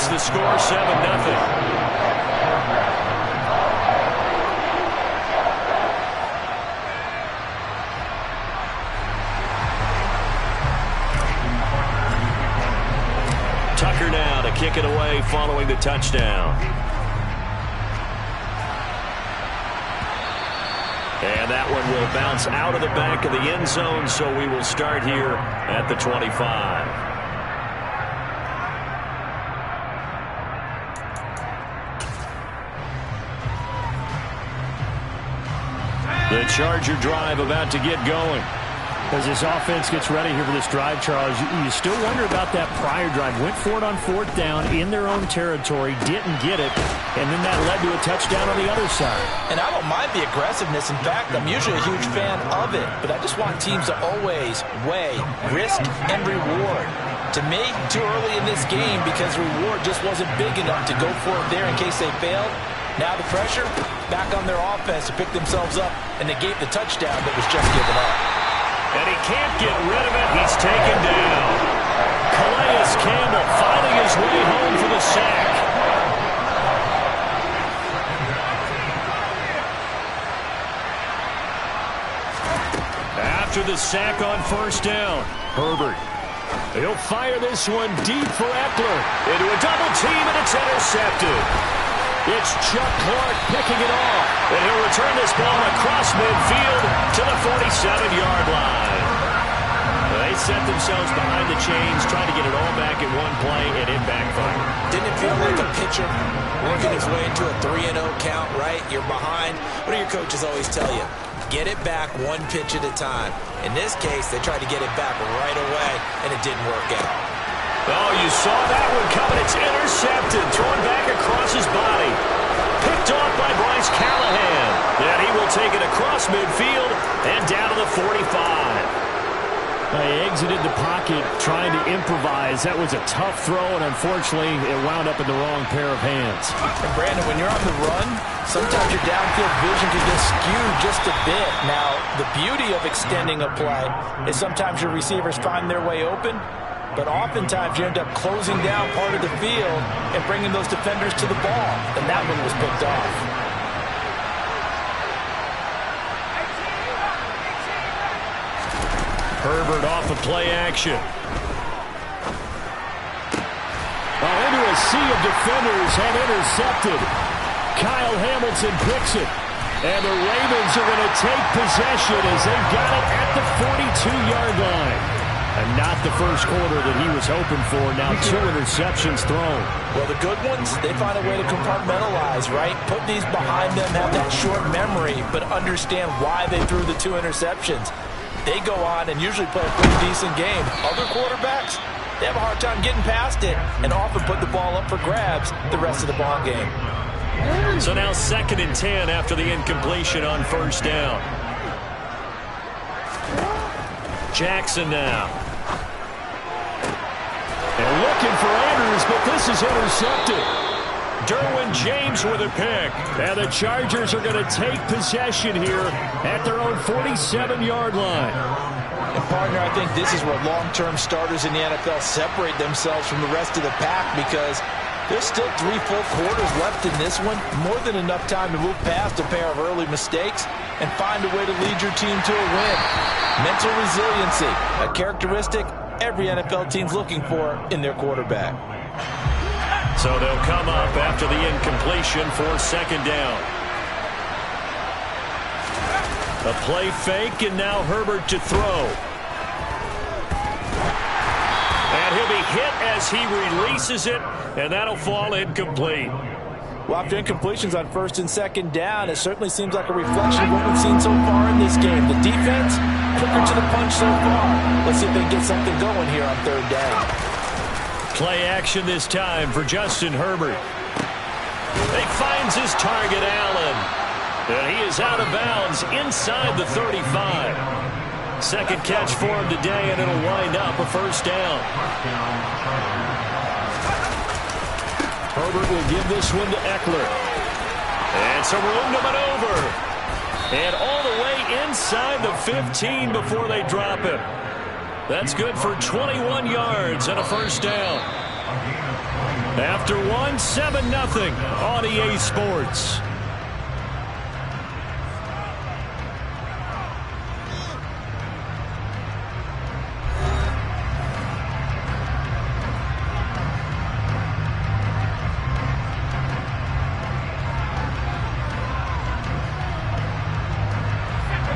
makes the score 7-0. Tucker now to kick it away following the touchdown. And that one will bounce out of the back of the end zone, so we will start here at the 25. The Charger drive about to get going. As this offense gets ready here for this drive, Charles, you still wonder about that prior drive. Went for it on 4th down in their own territory, didn't get it, and then that led to a touchdown on the other side. And I don't mind the aggressiveness. In fact, I'm usually a huge fan of it, but I just want teams to always weigh risk and reward. To me, too early in this game because reward just wasn't big enough to go for it there in case they failed. Now the pressure back on their offense to pick themselves up and negate the touchdown that was just given up. And he can't get rid of it. He's taken down. Calais Campbell finding his way home for the sack. After the sack on 1st down, Herbert. He'll fire this one deep for Eckler. Into a double team, and it's intercepted. It's Chuck Clark picking it off. And he'll return this ball across midfield to the 47-yard line. They set themselves behind the chains, trying to get it all back in one play, and it backfired. Didn't it feel like a pitcher working his way into a 3-0 count, right? You're behind. What do your coaches always tell you? Get it back one pitch at a time. In this case, they tried to get it back right away, and it didn't work out. Oh, you saw that one coming. It's intercepted. Thrown back across his body. Picked off by Bryce Callahan. And he will take it across midfield and down to the 45. He exited the pocket trying to improvise. That was a tough throw, and unfortunately, it wound up in the wrong pair of hands. And Brandon, when you're on the run, sometimes your downfield vision can get skewed just a bit. Now, the beauty of extending a play is sometimes your receivers find their way open, but oftentimes you end up closing down part of the field and bringing those defenders to the ball, and that one was picked off. Herbert off of play action. Into a sea of defenders and intercepted. Kyle Hamilton picks it. And the Ravens are going to take possession as they've got it at the 42-yard line. And not the first quarter that he was hoping for. Now 2 interceptions thrown. Well, the good ones, they find a way to compartmentalize, right? Put these behind them, have that short memory, but understand why they threw the 2 interceptions. They go on and usually play a pretty decent game. Other quarterbacks, they have a hard time getting past it and often put the ball up for grabs the rest of the ball game. So now 2nd and 10 after the incompletion on 1st down. Jackson now. They're looking for Andrews, but this is intercepted. Derwin James with a pick. And the Chargers are going to take possession here at their own 47-yard line. And partner, I think this is where long-term starters in the NFL separate themselves from the rest of the pack because there's still 3 full quarters left in this one. More than enough time to move past a pair of early mistakes and find a way to lead your team to a win. Mental resiliency, a characteristic every NFL team's looking for in their quarterback. So they'll come up after the incompletion for 2nd down. A play fake, and now Herbert to throw. And he'll be hit as he releases it, and that'll fall incomplete. Well, after incompletions on 1st and 2nd down, it certainly seems like a reflection of what we've seen so far in this game. The defense, quicker to the punch so far. Let's see if they can get something going here on 3rd down. Play action this time for Justin Herbert. He finds his target, Allen. And he is out of bounds inside the 35. 2nd catch for him today, and it'll wind up a 1st down. Herbert will give this one to Eckler. And some room to maneuver. And all the way inside the 15 before they drop him. That's good for 21 yards and a 1st down. After one, 7-0 on EA Sports.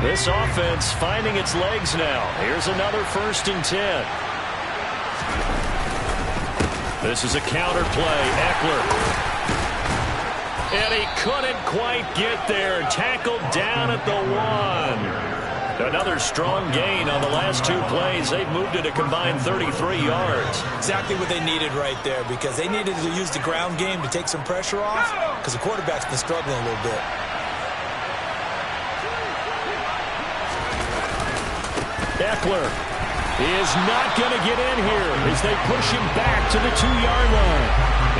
This offense finding its legs now. Here's another 1st and 10. This is a counter play. Eckler. And he couldn't quite get there. Tackled down at the 1. Another strong gain on the last 2 plays. They've moved it a combined 33 yards. Exactly what they needed right there, because they needed to use the ground game to take some pressure off, because the quarterback's been struggling a little bit. Eckler is not going to get in here as they push him back to the 2-yard line.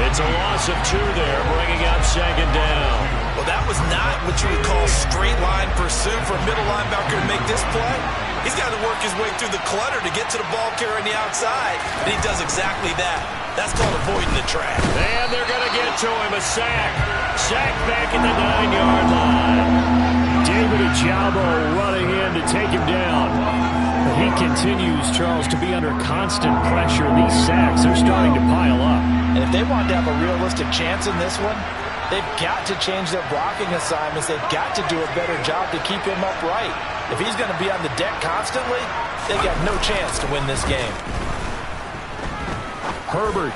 It's a loss of 2 there, bringing up 2nd down. Well, that was not what you would call straight line pursuit for a middle linebacker to make this play. He's got to work his way through the clutter to get to the ball carrier on the outside, and he does exactly that. That's called avoiding the trap. And they're going to get to him, a sack. Sack back at the 9-yard line. David Ojabo running in to take him down. He continues, Charles, to be under constant pressure. These sacks are starting to pile up. And if they want to have a realistic chance in this one, they've got to change their blocking assignments. They've got to do a better job to keep him upright. If he's going to be on the deck constantly, they've got no chance to win this game. Herbert.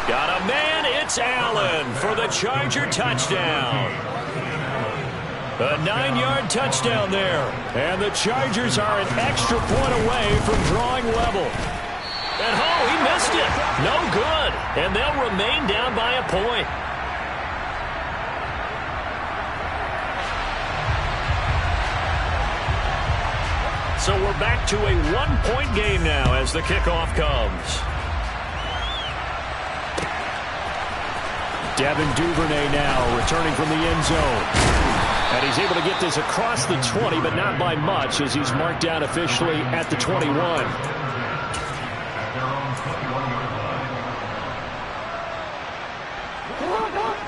Got a man. It's Allen for the Charger touchdown. A 9-yard touchdown there. And the Chargers are an extra point away from drawing level. And he missed it. No good. And they'll remain down by a point. So we're back to a 1-point game now as the kickoff comes. Devin Duvernay now returning from the end zone. And he's able to get this across the 20, but not by much, as he's marked down officially at the 21.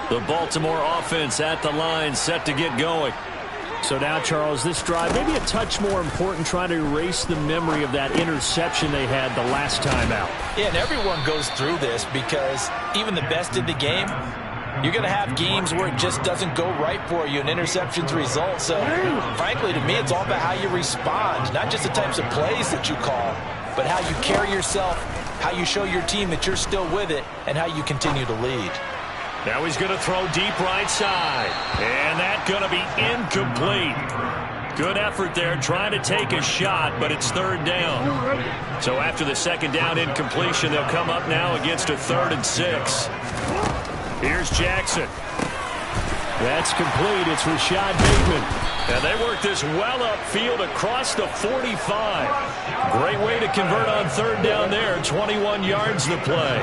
The Baltimore offense at the line, set to get going. So now, Charles, this drive maybe a touch more important, trying to erase the memory of that interception they had the last time out. Yeah, and everyone goes through this, because even the best in the game, you're going to have games where it just doesn't go right for you, and interceptions result. So, frankly, to me, it's all about how you respond, not just the types of plays that you call, but how you carry yourself, how you show your team that you're still with it, and how you continue to lead. Now he's going to throw deep right side, and that's going to be incomplete. Good effort there, trying to take a shot, but it's 3rd down. So after the 2nd down incompletion, they'll come up now against a 3rd and 6. Here's Jackson. That's complete. It's Rashad Bateman. And they work this well upfield across the 45. Great way to convert on 3rd down there. 21 yards to play.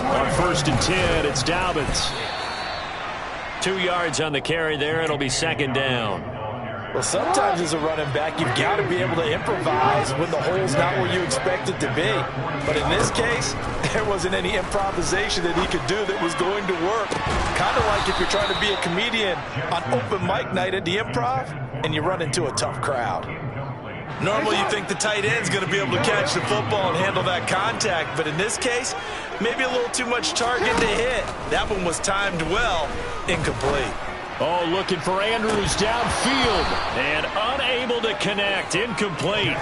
On 1st and 10, it's Dobbins. 2 yards on the carry there. It'll be 2nd down. Well, sometimes as a running back, you've got to be able to improvise when the hole's not where you expect it to be. But in this case, there wasn't any improvisation that he could do that was going to work. Kind of like if you're trying to be a comedian on open mic night at the Improv and you run into a tough crowd. Normally you think the tight end's going to be able to catch the football and handle that contact, but in this case, maybe a little too much target to hit. That one was timed well, incomplete. Oh, looking for Andrews downfield and unable to connect. Incomplete.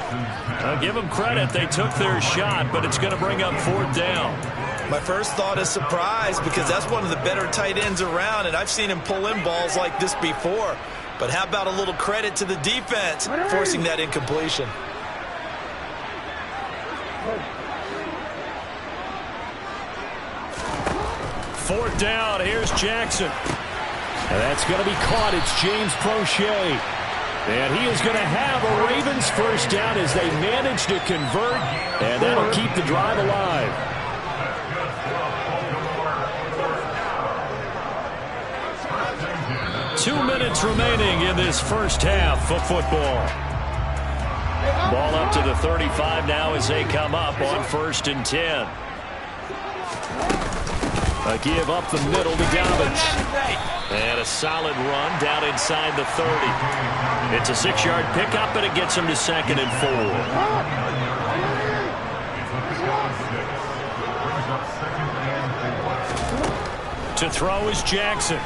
I'll give them credit. They took their shot, but it's going to bring up 4th down. My first thought is surprise, because that's one of the better tight ends around, and I've seen him pull in balls like this before. But how about a little credit to the defense forcing that incompletion? Fourth down. Here's Jackson. And that's going to be caught. It's James Prochet. And he is going to have a Ravens first down as they manage to convert. And that'll keep the drive alive. Two minutes remaining in this first half of football. Ball up to the 35 now as they come up on 1st and 10. A give up the middle to Dobbins. And a solid run down inside the 30. It's a 6-yard pickup, and it gets him to 2nd and 4. To throw is Jackson.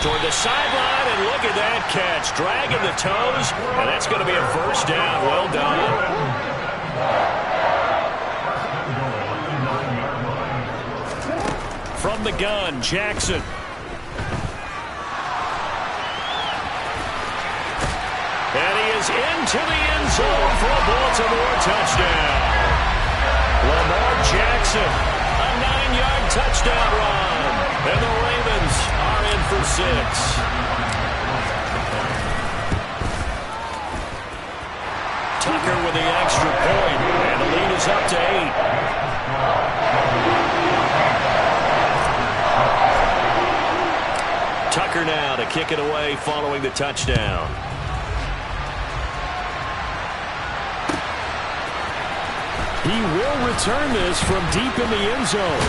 Toward the sideline, and look at that catch. Dragging the toes, and that's going to be a 1st down. Well done. From the gun, Jackson. And he is into the end zone for a Baltimore touchdown. Lamar Jackson, a 9-yard touchdown run. And the Ravens are in for 6. Tucker with the extra point, and the lead is up to 8. Tucker now to kick it away following the touchdown. He will return this from deep in the end zone.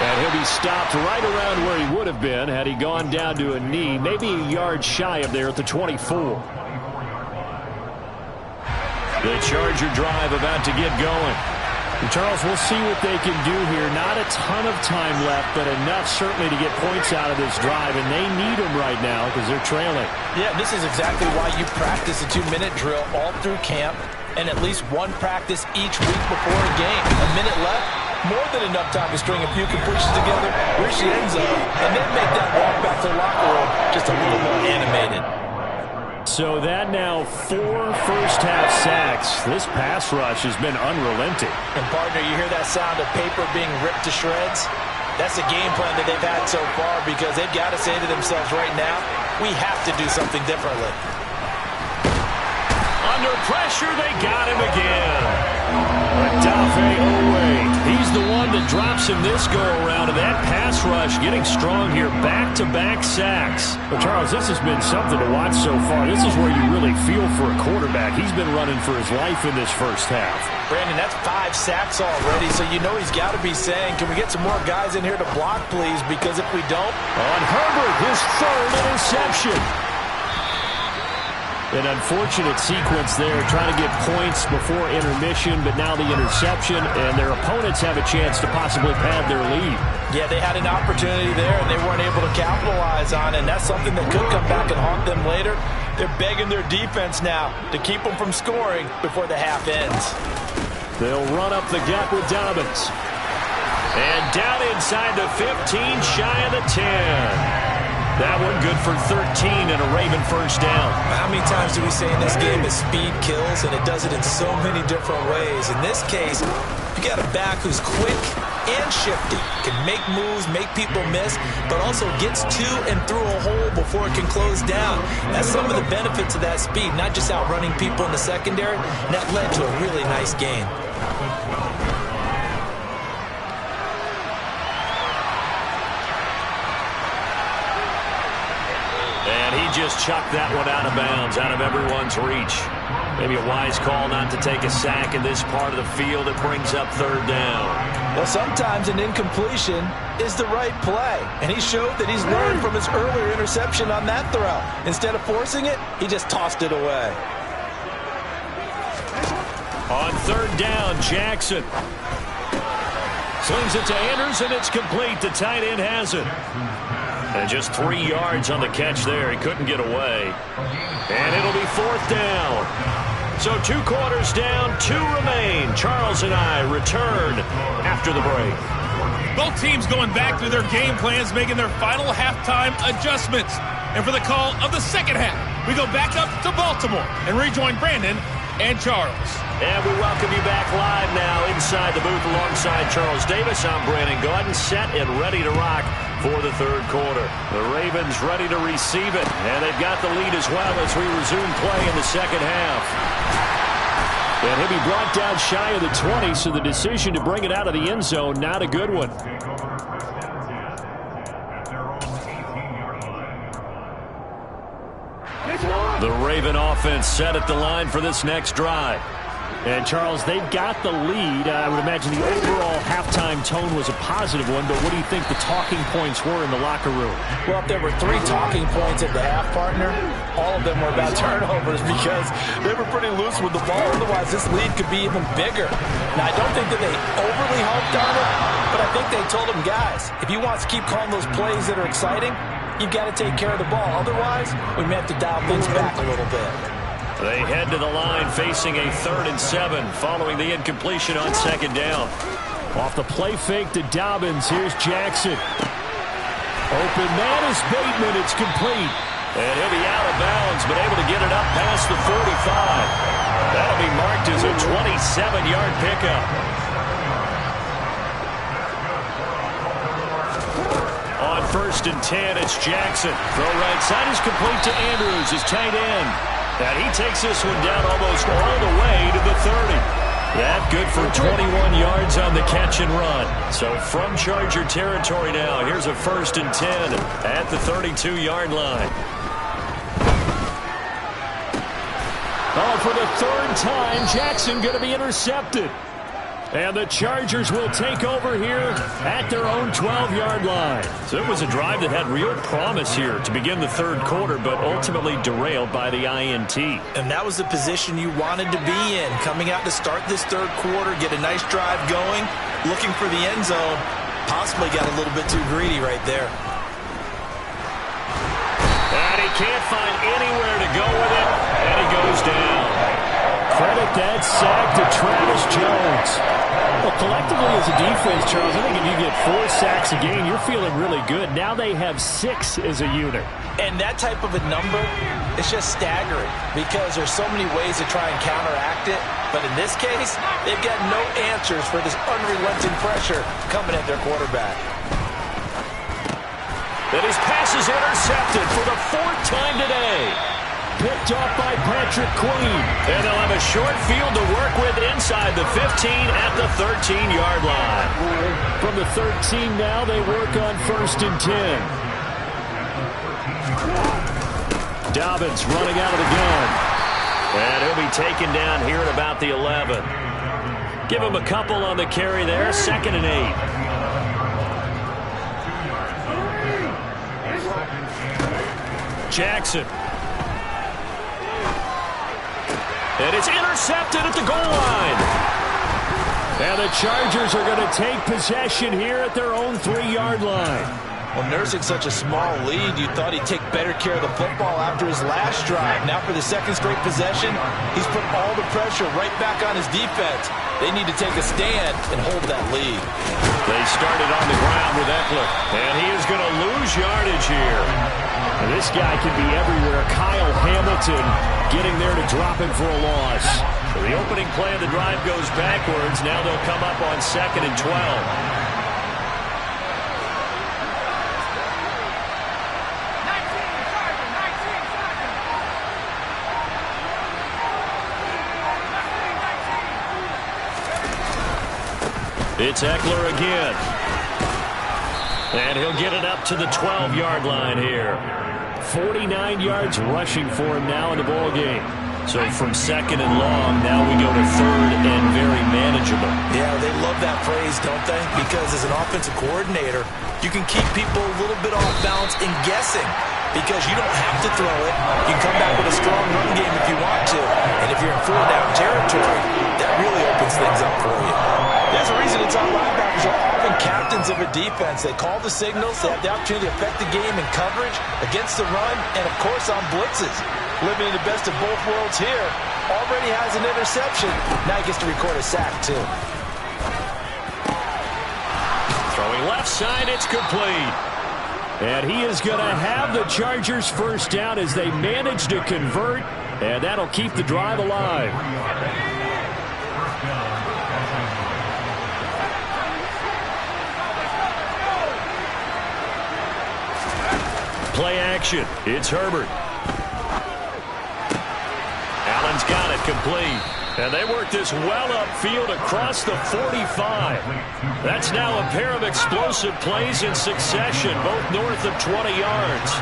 And he'll be stopped right around where he would have been had he gone down to a knee, maybe a yard shy of there at the 24. The Charger drive about to get going. And Charles, we'll see what they can do here. Not a ton of time left, but enough certainly to get points out of this drive, and they need them right now because they're trailing. Yeah, this is exactly why you practice a 2-minute drill all through camp and at least one practice each week before a game. A minute left, more than enough time to string a few completions together, reach the end zone, and then make that walk back to the locker room just a little more animated. So that now 4 first-half sacks. This pass rush has been unrelenting. And, partner, you hear that sound of paper being ripped to shreds? That's the game plan that they've had so far because they've got to say to themselves right now, we have to do something differently. Under pressure, they got him again. Owe. He's the one that drops him this go-around, and that pass rush getting strong here. Back-to-back sacks. Well, Charles, this has been something to watch so far. This is where you really feel for a quarterback. He's been running for his life in this first half. Brandon, that's 5 sacks already, so you know he's got to be saying, can we get some more guys in here to block, please? Because if we don't... On Herbert, his 3rd interception. An unfortunate sequence there, trying to get points before intermission, but now the interception, and their opponents have a chance to possibly pad their lead. Yeah, they had an opportunity there, and they weren't able to capitalize on it, and that's something that could come back and haunt them later. They're begging their defense now to keep them from scoring before the half ends. They'll run up the gut with Dobbins. And down inside the 15, shy of the 10. That one good for 13 and a Raven first down. How many times do we say in this game that speed kills, and it does it in so many different ways? In this case, you got a back who's quick and shifty, can make moves, make people miss, but also gets to and through a hole before it can close down. That's some of the benefits of that speed, not just outrunning people in the secondary. And that led to a really nice game. Just chucked that one out of bounds, out of everyone's reach. Maybe a wise call not to take a sack in this part of the field. It brings up 3rd down. Well, sometimes an incompletion is the right play, and he showed that he's learned from his earlier interception on that throw. Instead of forcing it, he just tossed it away. On 3rd down, Jackson slings it to Anders, and it's complete. The tight end has it. And just 3 yards on the catch there. He couldn't get away. And it'll be 4th down. So 2 quarters down, 2 remain. Charles and I return after the break. Both teams going back through their game plans, making their final halftime adjustments. And for the call of the second half, we go back up to Baltimore and rejoin Brandon and Charles. And we welcome you back live now inside the booth alongside Charles Davis. I'm Brandon Gaudin, set and ready to rock for the 3rd quarter. The Ravens ready to receive it, and they've got the lead as well as we resume play in the second half. And he'll be brought down shy of the 20, so the decision to bring it out of the end zone, not a good one. It's on! The Raven offense set at the line for this next drive. And, Charles, they've got the lead. I would imagine the overall halftime tone was a positive one, but what do you think the talking points were in the locker room? Well, if there were 3 talking points at the half, partner, all of them were about turnovers because they were pretty loose with the ball. Otherwise, this lead could be even bigger. Now, I don't think that they overly harped on it, but I think they told them, guys, if you want to keep calling those plays that are exciting, you've got to take care of the ball. Otherwise, we may have to dial things back a little bit. They head to the line facing a 3rd and 7 following the incompletion on 2nd down. Off the play fake to Dobbins. Here's Jackson. Open man is Bateman. It's complete. And he'll be out of bounds, but able to get it up past the 45. That'll be marked as a 27-yard pickup. On 1st and 10, it's Jackson. Throw right side is complete to Andrews, his tight end. And he takes this one down almost all the way to the 30. That good for 21 yards on the catch and run. So from Charger territory now, here's a 1st and 10 at the 32-yard line. Oh, for the 3rd time, Jackson going to be intercepted. And the Chargers will take over here at their own 12-yard line. So it was a drive that had real promise here to begin the 3rd quarter, but ultimately derailed by the INT. And that was the position you wanted to be in. Coming out to start this 3rd quarter, get a nice drive going, looking for the end zone. Possibly got a little bit too greedy right there. And he can't find anywhere to go with it, and he goes down. Credit that sack to Travis Jones. Well, collectively as a defense, Charles, I think if you get 4 sacks a game, you're feeling really good. Now they have 6 as a unit. And that type of a number is just staggering because there's so many ways to try and counteract it. But in this case, they've got no answers for this unrelenting pressure coming at their quarterback. And his pass is intercepted for the 4th time today. Picked off by Patrick Queen. And they'll have a short field to work with inside the 15 at the 13-yard line. From the 13 now, they work on 1st and 10. Dobbins running out of the gun. And he'll be taken down here at about the 11. Give him a couple on the carry there. 2nd and 8. Jackson. And it's intercepted at the goal line. And the Chargers are going to take possession here at their own 3-yard line. Well, nursing such a small lead, you thought he'd take better care of the football after his last drive. Now for the 2nd straight possession, he's put all the pressure right back on his defense. They need to take a stand and hold that lead. They started on the ground with Eckler, and he is going to lose yardage here. And this guy can be everywhere. Kyle Hamilton getting there to drop him for a loss. So the opening play of the drive goes backwards. Now they'll come up on 2nd and 12. It's Eckler again. And he'll get it up to the 12-yard line here. 49 yards rushing for him now in the ball game. So from 2nd and long, now we go to 3rd and very manageable. Yeah, they love that phrase, don't they? Because as an offensive coordinator, you can keep people a little bit off balance and guessing because you don't have to throw it. You can come back with a strong run game if you want to. And if you're in 4-down territory, that really opens things up for you. There's a reason it's all linebackers are often captains of a defense. They call the signals. They have the opportunity to affect the game in coverage, against the run, and, of course, on blitzes. Living in the best of both worlds here. Already has an interception. Now he gets to record a sack, too. Throwing left side, it's complete. And he is going to have the Chargers 1st down as they manage to convert, and that'll keep the drive alive. Play action. It's Herbert. Allen's got it complete. And they work this well upfield across the 45. That's now a pair of explosive plays in succession, both north of 20 yards.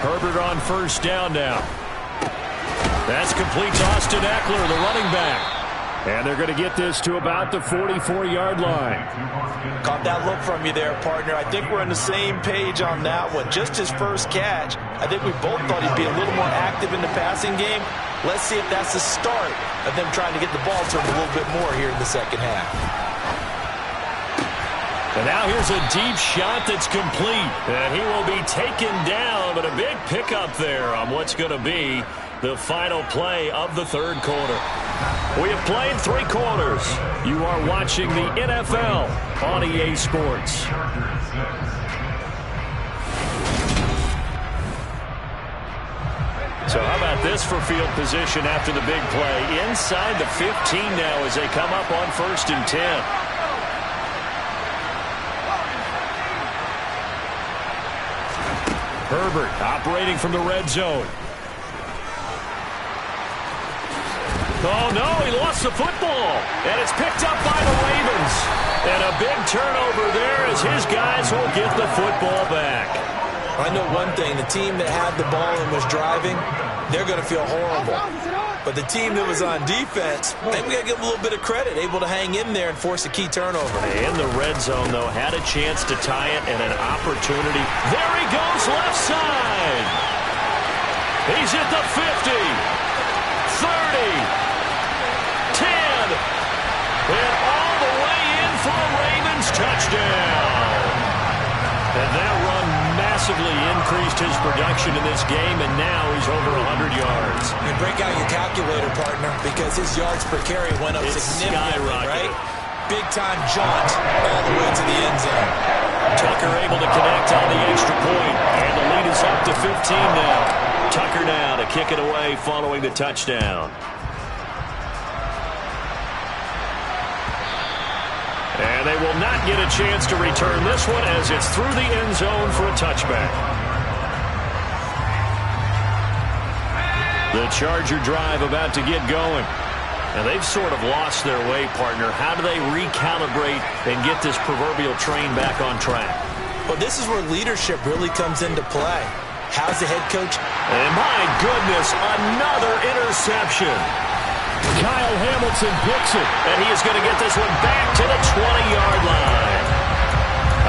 Herbert on first down now. That's complete to Austin Eckler, the running back. And they're going to get this to about the 44-yard line. Caught that look from you there, partner. I think we're on the same page on that one. Just his first catch. I think we both thought he'd be a little more active in the passing game. Let's see if that's the start of them trying to get the ball to him a little bit more here in the second half. And now here's a deep shot that's complete. And he will be taken down, but a big pickup there on what's going to be the final play of the third quarter. We have played 3 quarters. You are watching the NFL on EA Sports. So how about this for field position after the big play? Inside the 15 now as they come up on 1st and 10. Herbert operating from the red zone. Oh, no, he lost the football. And it's picked up by the Ravens. And a big turnover there as his guys will get the football back. I know one thing. The team that had the ball and was driving, they're going to feel horrible. But the team that was on defense, maybe we got to give them a little bit of credit, able to hang in there and force a key turnover. In the red zone, though, had a chance to tie it and an opportunity. There he goes, left side. He's at the 50, 30. And all the way in for a Ravens touchdown. And that run massively increased his production in this game, and now he's over 100 yards. And break out your calculator, partner, because his yards per carry went up significantly, right? Big-time jaunt all the way to the end zone. Tucker able to connect on the extra point, and the lead is up to 15 now. Tucker now to kick it away following the touchdown. And they will not get a chance to return this one as it's through the end zone for a touchback. The Charger drive about to get going. And they've sort of lost their way, partner. How do they recalibrate and get this proverbial train back on track? Well, this is where leadership really comes into play. How's the head coach? And my goodness, another interception. Kyle Hamilton picks it, and he is going to get this one back to the 20-yard line.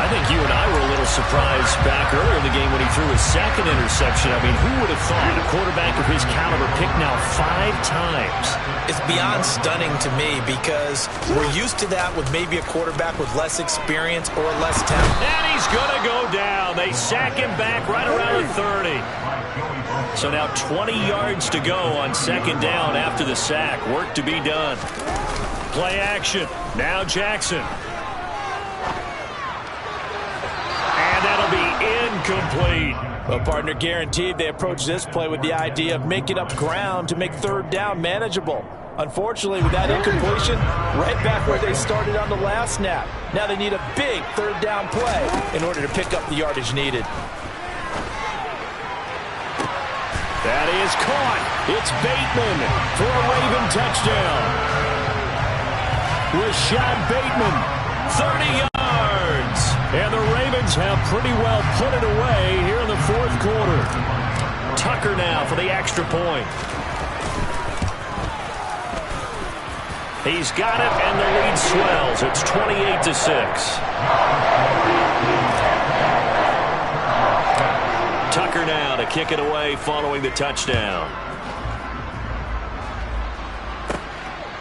I think you and I were a little surprised back earlier in the game when he threw his second interception. I mean, who would have thought a quarterback of his caliber picked now 5 times? It's beyond stunning to me because we're used to that with maybe a quarterback with less experience or less talent. And he's going to go down. They sack him back right around the 30. So now 20 yards to go on second down after the sack. Work to be done. Play action. Now Jackson. And that'll be incomplete. Well, partner, guaranteed they approach this play with the idea of making up ground to make third down manageable. Unfortunately, with that incompletion, right back where they started on the last snap. Now they need a big third down play in order to pick up the yardage needed. That is caught. It's Bateman for a Raven touchdown. Rashad Bateman, 30 yards. And the Ravens have pretty well put it away here in the fourth quarter. Tucker now for the extra point. He's got it, and the lead swells. It's 28-6. Tucker now to kick it away following the touchdown.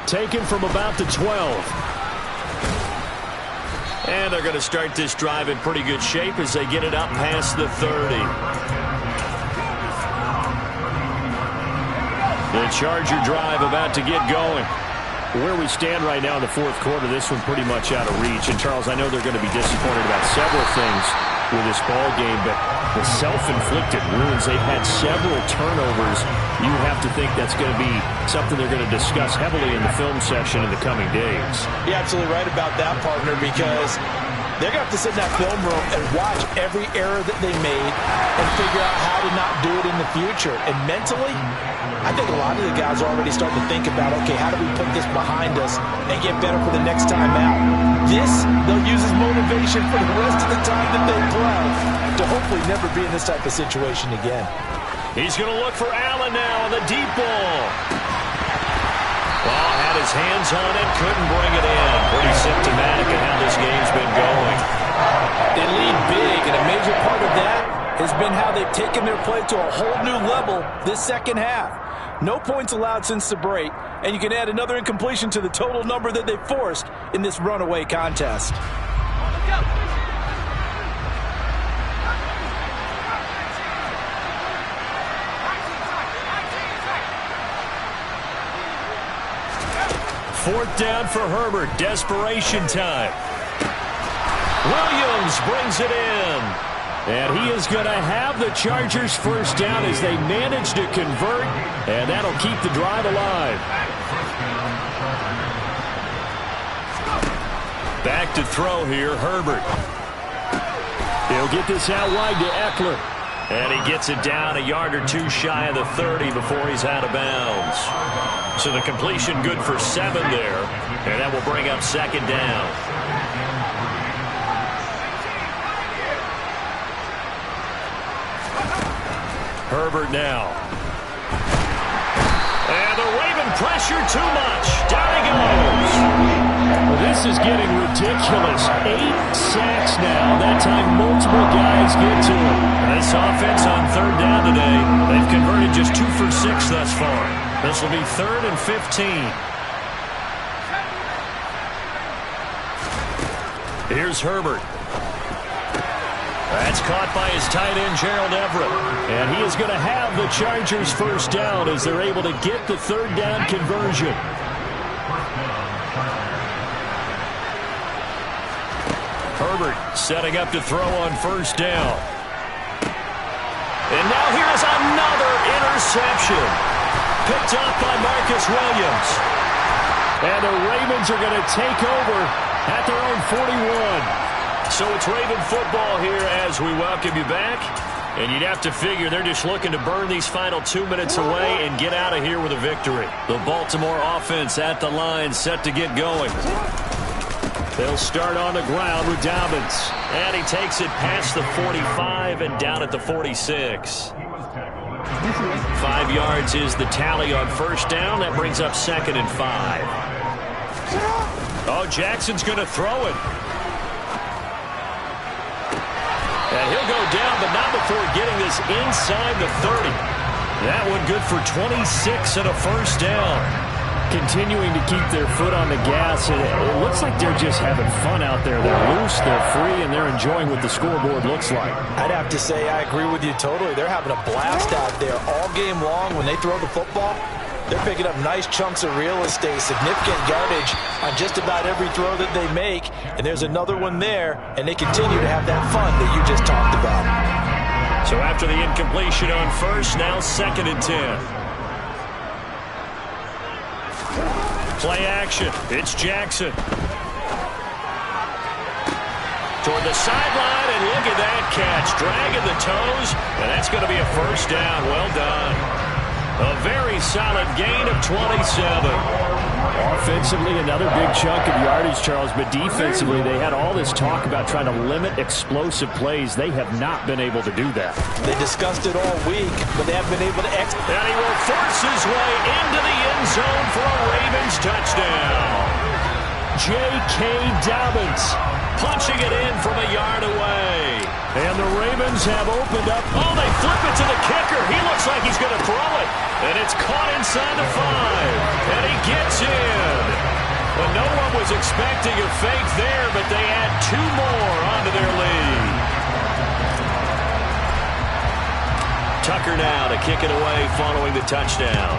Taken from about the 12. And they're going to start this drive in pretty good shape as they get it up past the 30. The Charger drive about to get going. Where we stand right now in the fourth quarter, this one pretty much out of reach. And, Charles, I know they're going to be disappointed about several things with this ball game, but the self-inflicted wounds, they've had several turnovers. You have to think that's going to be something they're going to discuss heavily in the film session in the coming days. You're absolutely right about that, partner, because They're going to have to sit in that film room and watch every error that they made and figure out how to not do it in the future. And mentally, I think a lot of the guys are already starting to think about, okay, how do we put this behind us and get better for the next time out? This, they'll use as motivation for the rest of the time that they play to hopefully never be in this type of situation again. He's going to look for Allen now on the deep ball. Well, had his hands on it, couldn't bring it in. Pretty symptomatic of how this game's been going. They lead big, and a major part of that has been how they've taken their play to a whole new level this second half. No points allowed since the break, and you can add another incompletion to the total number that they forced in this runaway contest. Fourth down for Herbert. Desperation time. Williams brings it in. And he is going to have the Chargers first down as they manage to convert, and that'll keep the drive alive. Back to throw here, Herbert. He'll get this out wide to Eckler. And he gets it down a yard or two shy of the 30 before he's out of bounds. So the completion good for 7 there. And that will bring up second down. Herbert now. And the Raven pressure too much. Down he goes. Well, this is getting ridiculous. 8 sacks now. That time multiple guys get to him. This offense on third down today, they've converted just 2 for 6 thus far. This will be 3rd and 15. Here's Herbert. That's caught by his tight end, Gerald Everett. And he is going to have the Chargers first down as they're able to get the third down conversion. Herbert setting up to throw on first down. And now here's another interception. Picked up by Marcus Williams. And the Ravens are going to take over at their own 41. So it's Raven football here as we welcome you back. And you'd have to figure they're just looking to burn these final 2 minutes away and get out of here with a victory. The Baltimore offense at the line set to get going. They'll start on the ground with Dobbins. And he takes it past the 45 and down at the 46. 5 yards is the tally on first down. That brings up 2nd and 5. Oh, Jackson's going to throw it. And he'll go down, but not before getting this inside the 30. That one good for 26 and a first down. Continuing to keep their foot on the gas. It looks like they're just having fun out there. They're loose, they're free, and they're enjoying what the scoreboard looks like. I'd have to say I agree with you totally. They're having a blast out there all game long. When they throw the football, they're picking up nice chunks of real estate, significant yardage on just about every throw that they make. And there's another one there, and they continue to have that fun that you just talked about. So after the incompletion on first, now 2nd and 10. Play action. It's Jackson. Toward the sideline, and look at that catch. Dragging the toes, and that's going to be a first down. Well done. A very solid gain of 27. Offensively, another big chunk of yardage, Charles, but defensively, they had all this talk about trying to limit explosive plays. They have not been able to do that. They discussed it all week, but they haven't been able to execute. And he will force his way into the end zone for a Ravens touchdown. J.K. Dobbins punching it in from a yard away. And the Ravens have opened up. Oh, they flip it to the kicker. He looks like he's going to throw it. And it's caught inside the 5. And he gets in. Well, no one was expecting a fake there, but they add 2 more onto their lead. Tucker now to kick it away following the touchdown.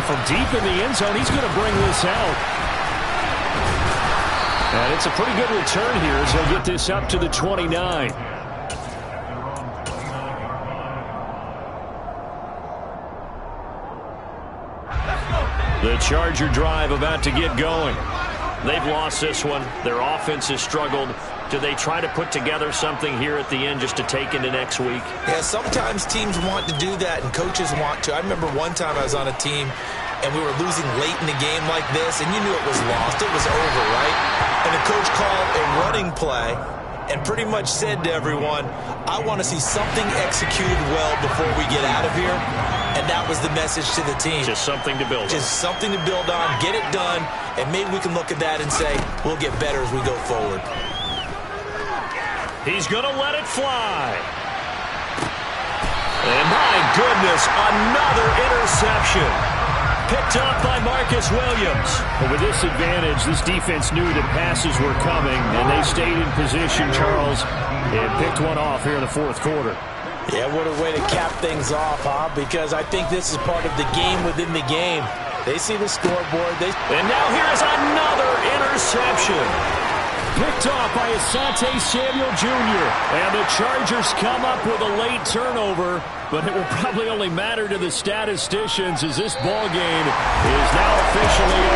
From deep in the end zone, he's going to bring this out. And it's a pretty good return here as he'll get this up to the 29. The Charger drive about to get going. They've lost this one. Their offense has struggled. Do they try to put together something here at the end just to take into next week? Yeah, sometimes teams want to do that and coaches want to. I remember one time I was on a team and we were losing late in the game like this, and you knew it was lost. It was over, right? And the coach called a running play and pretty much said to everyone, I want to see something executed well before we get out of here. And that was the message to the team. Just something to build on. Just something to build on, get it done, and maybe we can look at that and say, we'll get better as we go forward. He's going to let it fly. And my goodness, another interception. Picked up by Marcus Williams. But with this advantage, this defense knew that passes were coming, and they stayed in position, Charles, and picked one off here in the fourth quarter. Yeah, what a way to cap things off, huh? Because I think this is part of the game within the game. They see the scoreboard. And now here is another interception. Picked off by Asante Samuel Jr. And the Chargers come up with a late turnover, but it will probably only matter to the statisticians as this ball game is now officially over.